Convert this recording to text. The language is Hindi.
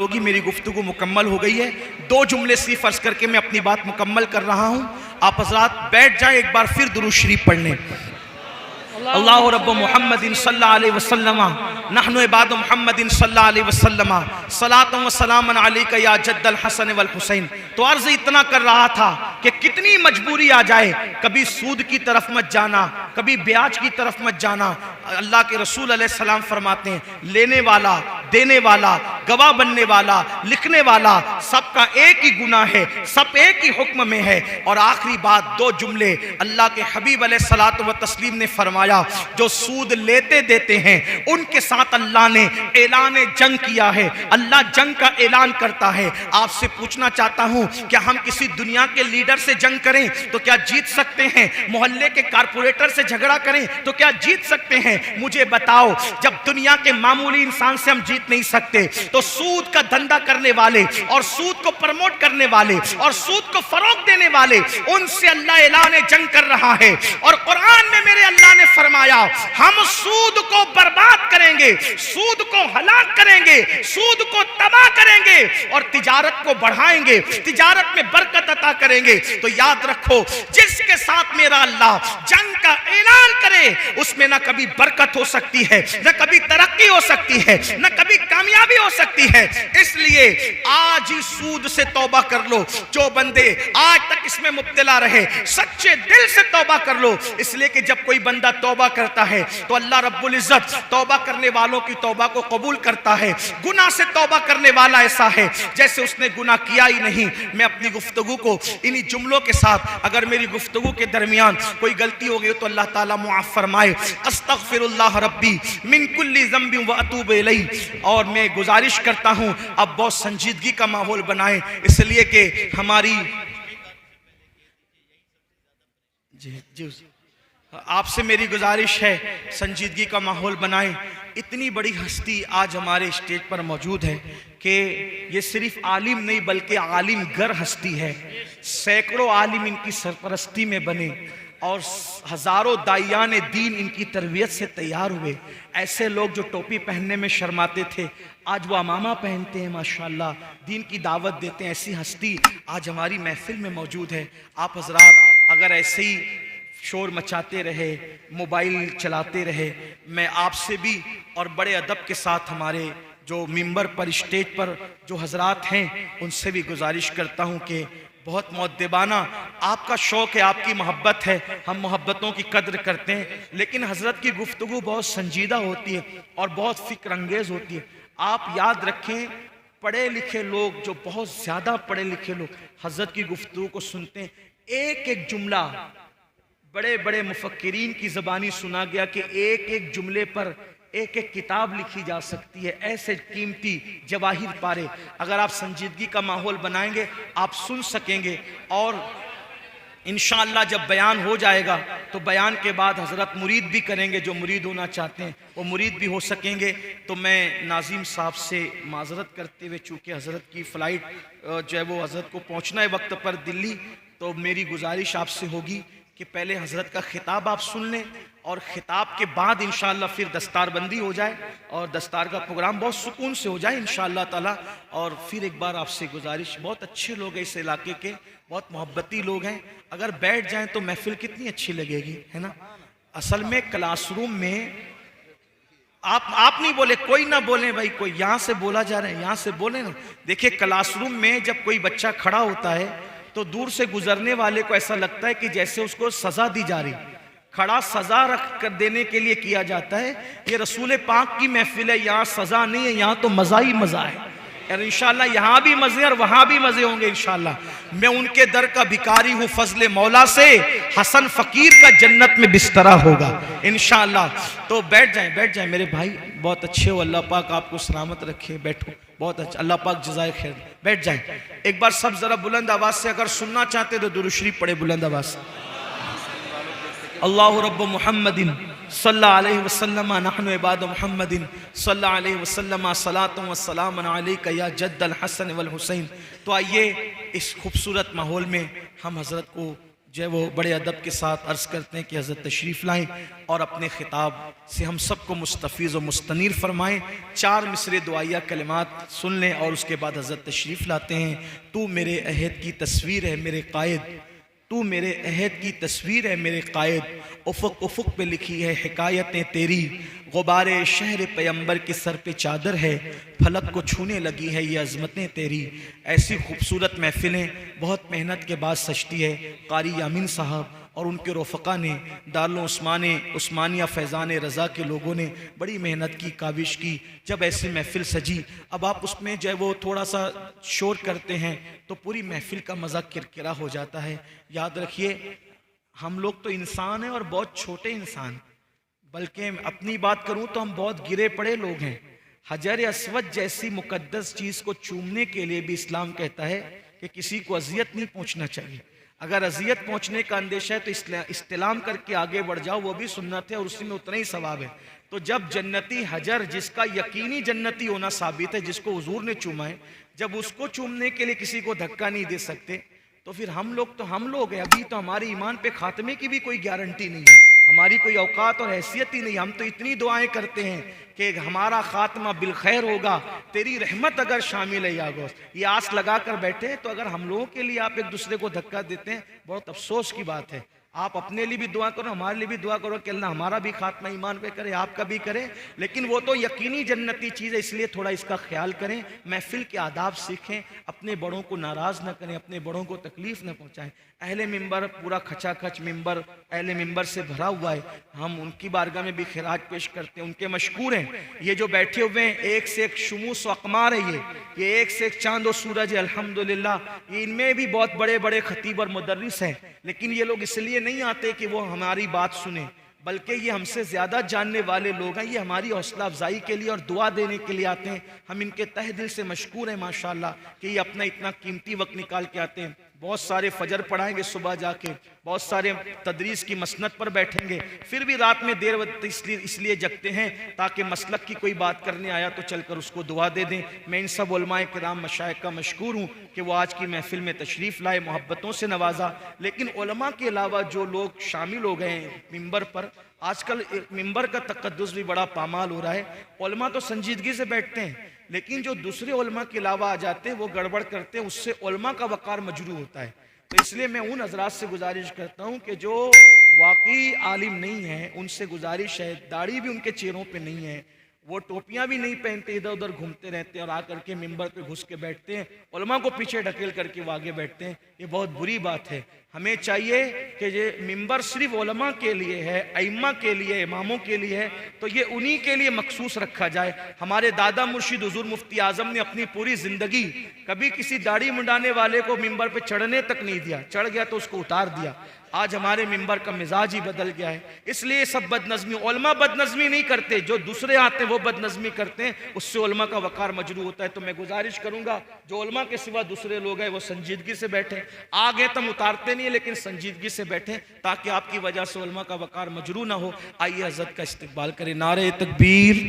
होगी। मेरी गुफ्तगू मुकम्मल हो गई है। 2 जुमले सिर्फ अर्ज करके मैं अपनी बात मुकम्मल कर रहा हूँ। आप हजरात बैठ जाएं, एक बार फिर दुरूद शरीफ पढ़ लें। अल्लाहु रब्बु मुहम्मदिन सल्लल्लाहु अलैहि वसल्लम नहनु इबादु मुहम्मदिन सल्लल्लाहु अलैहि वसल्लम सलातु व सलामन अलैका या जद्दल हसन वल हुसैन। तो अर्ज इतना कर रहा था कि कितनी मजबूरी आ जाए, कभी सूद की तरफ मत जाना, कभी ब्याज की तरफ मत जाना। अल्लाह के रसूल अलैहि सलाम फरमाते हैं, लेने वाला, देने वाला, गवाह बनने वाला, लिखने वाला, सबका एक ही गुनाह है, सब एक ही हुक्म में है। और आखिरी बात 2 जुमले अल्लाह के हबीब अलैहिस्सलातु व तस्लीम ने फरमाया, जो सूद लेते देते हैं उनके साथ अल्लाह ने ऐलान जंग किया है। अल्लाह जंग का ऐलान करता है। आपसे पूछना चाहता हूं, क्या हम किसी दुनिया के लीडर से जंग करें तो क्या जीत सकते हैं? मोहल्ले के कारपोरेटर से झगड़ा करें तो क्या जीत सकते हैं? मुझे बताओ, जब दुनिया के मामूली इंसान से हम जीत नहीं सकते तो सूद का धंधा करने वाले और सूद को प्रमोट करने वाले और सूद को फरोग देने वाले, उनसे अल्लाह ऐलान जंग कर रहा है। और कुरान में मेरे अल्लाह ने फरमाया, हम सूद को बर्बाद करेंगे, सूद को हलाक करेंगे, सूद को तबाह करेंगे और तिजारत को बढ़ाएंगे, तिजारत में बरकत अता करेंगे। तो याद रखो, जिसके साथ मेरा अल्लाह जंग का ऐलान करे उसमें ना कभी बरकत हो सकती है, न कभी तरक्की हो सकती है, न कभी कामयाबी हो सकती है। इसलिए आज ही सूद से तौबा कर लो। जो बंदे आज तक इसमें मुब्तला रहे, सच्चे दिल से तौबा कर लो। इसलिए कि जब कोई बंदा तौबा करता है तो अल्लाह रब्बुल इज्जत तौबा करने वालों की तौबा को कबूल करता है। गुनाह से तौबा करने वाला ऐसा है जैसे उसने गुनाह किया ही नहीं। मैं अपनी गुफ्तगू को इन्हीं जुमलों के साथ, अगर मेरी गुफ्तगू के दरमियान कोई गलती हो गई तो अल्लाह ताला मुआफ़ फरमाए। अस्तगफिरुल्लाह रब्बी मिन कुल्ली ज़ंबिन व अतूबु इलैह। और मैं गुजारिश करता हूँ अब बहुत संजीदगी का माहौल बनाएं, इसलिए कि हमारी जी आपसे मेरी गुजारिश है, संजीदगी का माहौल बनाएं। इतनी बड़ी हस्ती आज हमारे स्टेज पर मौजूद है कि ये सिर्फ आलिम नहीं बल्कि आलिम गर हस्ती है। सैकड़ों आलिम इनकी सरपरस्ती में बने और हजारों दाइयान दीन इनकी तरबियत से तैयार हुए। ऐसे लोग जो टोपी पहनने में शर्माते थे, आज वो अमामा पहनते हैं, माशाल्लाह दीन की दावत देते हैं। ऐसी हस्ती आज हमारी महफिल में मौजूद है। आप हजरात अगर ऐसे ही शोर मचाते रहे, मोबाइल चलाते रहे, मैं आपसे भी और बड़े अदब के साथ हमारे जो मिंबर पर, स्टेज पर जो हजरात हैं, उनसे भी गुजारिश करता हूं कि बहुत मुअद्दिबाना आपका शौक़ है, आपकी मोहब्बत है, हम मोहब्बतों की कद्र करते हैं, लेकिन हज़रत की गुफ्तगू बहुत संजीदा होती है और बहुत फ़िक्र अंगेज़ होती है। आप याद रखें, पढ़े लिखे लोग, जो बहुत ज़्यादा पढ़े लिखे लोग हज़रत की गुफ्तगू को सुनते हैं, एक एक जुमला बड़े बड़े मुफक्किरीन की ज़बानी सुना गया कि एक एक जुमले पर एक एक किताब लिखी जा सकती है। ऐसे कीमती जवाहिर पारे अगर आप संजीदगी का माहौल बनाएंगे आप सुन सकेंगे। और इंशाअल्लाह जब बयान हो जाएगा तो बयान के बाद हज़रत मुरीद भी करेंगे, जो मुरीद होना चाहते हैं वो मुरीद भी हो सकेंगे। तो मैं नाज़िम साहब से माज़रत करते हुए, चूँकि हज़रत की फ़्लाइट जो है वो हज़रत को पहुँचना है वक्त पर दिल्ली, तो मेरी गुजारिश आपसे होगी कि पहले हज़रत का खिताब आप सुन लें और ख़िताब के बाद इंशाअल्लाह फिर दस्तारबंदी हो जाए और दस्तार का प्रोग्राम बहुत सुकून से हो जाए इंशाअल्लाह ताला। और फिर एक बार आपसे गुजारिश, बहुत अच्छे लोग हैं इस इलाके के, बहुत मोहब्बती लोग हैं, अगर बैठ जाएं तो महफिल कितनी अच्छी लगेगी, है ना। असल में क्लासरूम में आप नहीं बोले, कोई ना बोले भाई, कोई यहाँ से बोला जा रहा है, यहाँ से बोले ना। देखिए क्लासरूम में जब कोई बच्चा खड़ा होता है तो दूर से गुजरने वाले को ऐसा लगता है कि जैसे उसको सजा दी जा रही। खड़ा सजा रख कर देने के लिए किया जाता है। ये रसूल पाक की महफिल है, यहाँ सजा नहीं है, यहाँ तो मजा ही मजा है। और इंशाअल्लाह यहाँ भी मजे और वहाँ भी मजे होंगे इंशाअल्लाह। मैं उनके दर का भिखारी हूँ फजले मौला से, हसन फकीर का जन्नत में बिस्तरा होगा इंशाअल्लाह। तो बैठ जाएं मेरे भाई, बहुत अच्छे हो, अल्लाह पाक आपको सलामत रखे। बैठो, बहुत अच्छा, अल्लाह पाक जज़ाए खैर। बैठ जाएं। एक बार सब जरा बुलंद आवाज से अगर सुनना चाहते तो दुरूद शरीफ पढ़े बुलंद आवाज से। अल्लाहु रब्बु मुहम्मदिन सल्लल्लाहु अलैहि वसल्लम नहनु इबादु मुहम्मदिन सल्लल्लाहु अलैहि वसल्लम सलातु व सलामुन अलैका या जद्दल हसन वल हुसैन। तो आइए इस खूबसूरत माहौल में हम हज़रत को जो है वो बड़े अदब के साथ अर्ज़ करते हैं कि हज़रत तशरीफ़ लाएं और अपने खिताब से हम सबको मुस्तफ़ीज़ और मुस्तनीर फरमाएं। 4 मिसरे दुआया कलिमात सुन लें और उसके बाद हज़रत तशरीफ़ लाते हैं। तू मेरे अहद की तस्वीर है मेरे कायद, तू मेरे अहद की तस्वीर है मेरे कायद, उफ़ुक़ उफ़ुक़ पे लिखी है हिकायतें तेरी, गुबारे शहर पैगंबर के सर पे चादर है, फलक को छूने लगी है ये अज़मतें तेरी। ऐसी खूबसूरत महफ़िलें बहुत मेहनत के बाद सजती है। कारी यामीन साहब और उनके रफ़क़ा ने, दारुल उस्मानिया फैज़ान रज़ा के लोगों ने बड़ी मेहनत की, काविश की। जब ऐसी महफ़िल सजी, अब आप उसमें जो है वो थोड़ा सा शोर करते हैं तो पूरी महफ़िल का मज़ा किरकिरा हो जाता है। याद रखिए, हम लोग तो इंसान हैं और बहुत छोटे इंसान, बल्कि अपनी बात करूं तो हम बहुत गिरे पड़े लोग हैं। हजर अस्वद जैसी मुकद्दस चीज़ को चूमने के लिए भी इस्लाम कहता है कि किसी को अजियत नहीं पहुंचना चाहिए। अगर अजियत पहुंचने का अंदेशा है तो इस्तिलाम करके आगे बढ़ जाओ, वो भी सुन्नत है और उसी में उतना ही सवाब है। तो जब जन्नती हजर, जिसका यकीनी जन्नती होना साबित है, जिसको हुजूर ने चूमा है, जब उसको चूमने के लिए किसी को धक्का नहीं दे सकते, तो फिर हम लोग हैं। अभी तो हमारे ईमान पे खात्मे की भी कोई गारंटी नहीं है, हमारी कोई औकात और हैसियत ही नहीं। हम तो इतनी दुआएं करते हैं कि हमारा खात्मा बिल खैर होगा, तेरी रहमत अगर शामिल है या गौस, ये आस लगा कर बैठे हैं। तो अगर हम लोगों के लिए आप एक दूसरे को धक्का देते हैं, बहुत अफसोस की बात है। आप अपने लिए भी दुआ करो, हमारे लिए भी दुआ करो कि अल्लाह हमारा भी खात्मा ईमान पे करे, आपका भी करे। लेकिन वो तो यकीनी जन्नती चीज़ है, इसलिए थोड़ा इसका ख्याल करें। महफिल के आदाब सीखें, अपने बड़ों को नाराज़ न करें, अपने बड़ों को तकलीफ़ न पहुँचाएं। अहले मिंबर पूरा खचाखच मिंबर अहले मिंबर से भरा हुआ है। हम उनकी बारगाह में भी खिराज पेश करते हैं, उनके मशकूर हैं। ये जो बैठे हुए हैं, एक से एक शुमूस व अकमार है, ये एक से एक चांद और सूरज है अल्हम्दुलिल्लाह। इनमें भी बहुत बड़े बड़े खतीब और मुदर्रिस हैं, लेकिन ये लोग इसलिए नहीं आते कि वो हमारी बात सुने, बल्कि ये हमसे ज़्यादा जानने वाले लोग हैं। ये हमारी हौसला अफजाई के लिए और दुआ देने के लिए आते हैं। हम इनके तहे दिल से मशकूर हैं माशाअल्लाह कि ये अपना इतना कीमती वक्त निकाल के आते हैं। बहुत सारे फजर पढ़ाएंगे सुबह जाके, बहुत सारे तदरीस की मसनद पर बैठेंगे, फिर भी रात में देर वक्त इसलिए जगते हैं ताकि मसलक की कोई बात करने आया तो चलकर उसको दुआ दे दें। मैं इन सब उलमाए किराम मशाइख का मशकूर हूँ कि वो आज की महफिल में तशरीफ़ लाए, मोहब्बतों से नवाजा। लेकिन उलमा के अलावा जो लोग शामिल हो गए हैं मिंबर पर, आजकल मिंबर का तकद्दुस भी बड़ा पामाल हो रहा है। उलमा तो संजीदगी से बैठते हैं, लेकिन जो दूसरे उलमा के अलावा आ जाते हैं वो गड़बड़ करते हैं, उससे उलमा का वक़ार मजरू होता है। तो इसलिए मैं उन हजरात से गुजारिश करता हूँ कि जो वाकई आलिम नहीं है, उनसे गुजारिश है, दाढ़ी भी उनके चेहरों पे नहीं है, वो टोपियां भी नहीं पहनते, इधर उधर घूमते रहते हैं और आकर के मिंबर पे घुस के बैठते हैं, उलमा को पीछे ढकेल करके वो आगे बैठते हैं। ये बहुत बुरी बात है। हमें चाहिए कि ये मिंबर सिर्फ उलमा के लिए है, अइम्मा के लिए, इमामों के लिए है, तो ये उन्हीं के लिए मखसूस रखा जाए। हमारे दादा मुर्शिद हुजूर मुफ्ती आजम ने अपनी पूरी जिंदगी कभी किसी दाढ़ी मुंडाने वाले को मिंबर पे चढ़ने तक नहीं दिया, चढ़ गया तो उसको उतार दिया। आज हमारे मिंबर का मिजाज ही बदल गया है। इसलिए सब बदनज़मी, उलमा बदनज़मी नहीं करते, जो दूसरे आते हैं वो बदनज़मी करते हैं, उससे उलमा का वक़ार मजरू होता है। तो मैं गुजारिश करूंगा जो उलमा के सिवा दूसरे लोग हैं वो संजीदगी से बैठे, आगे तो हम उतारते नहीं है लेकिन संजीदगी से बैठे, ताकि आपकी वजह से उलमा का वक़ार मजरू ना हो। आइए हज़रत का इस्तकबाल करें। नारे तकबीर।